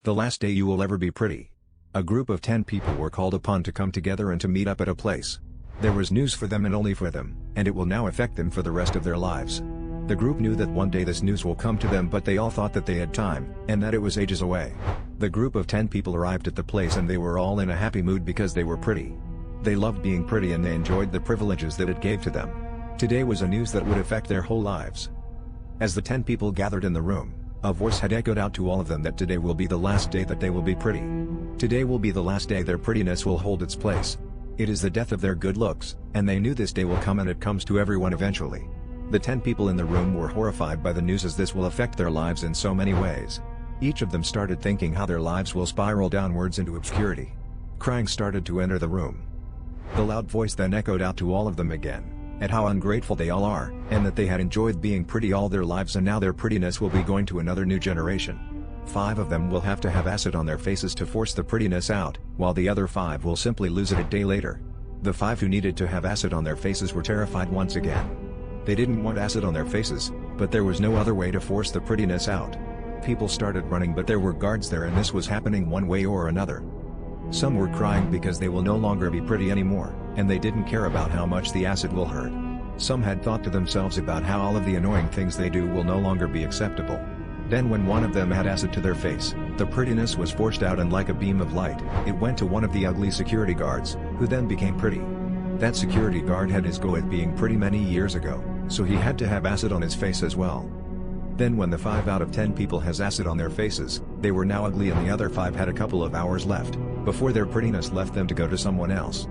The last day you will ever be pretty. A group of 10 people were called upon to come together and to meet up at a place. There was news for them and only for them, and it will now affect them for the rest of their lives. The group knew that one day this news will come to them, but they all thought that they had time, and that it was ages away. The group of 10 people arrived at the place and they were all in a happy mood because they were pretty. They loved being pretty and they enjoyed the privileges that it gave to them. Today was a news that would affect their whole lives. As the 10 people gathered in the room, a voice had echoed out to all of them that today will be the last day that they will be pretty. Today will be the last day their prettiness will hold its place. It is the death of their good looks, and they knew this day will come, and it comes to everyone eventually. The 10 people in the room were horrified by the news, as this will affect their lives in so many ways. Each of them started thinking how their lives will spiral downwards into obscurity. Crying started to enter the room. The loud voice then echoed out to all of them again, at how ungrateful they all are, and that they had enjoyed being pretty all their lives and now their prettiness will be going to another new generation. 5 of them will have to have acid on their faces to force the prettiness out, while the other 5 will simply lose it a day later. The 5 who needed to have acid on their faces were terrified once again. They didn't want acid on their faces, but there was no other way to force the prettiness out. People started running, but there were guards there and this was happening one way or another. Some were crying because they will no longer be pretty anymore, and they didn't care about how much the acid will hurt. Some had thought to themselves about how all of the annoying things they do will no longer be acceptable. Then when one of them had acid to their face, the prettiness was forced out, and like a beam of light, it went to one of the ugly security guards, who then became pretty. That security guard had his go at being pretty many years ago, so he had to have acid on his face as well. Then when the 5 out of 10 people has acid on their faces, they were now ugly and the other 5 had a couple of hours left, before their prettiness left them to go to someone else.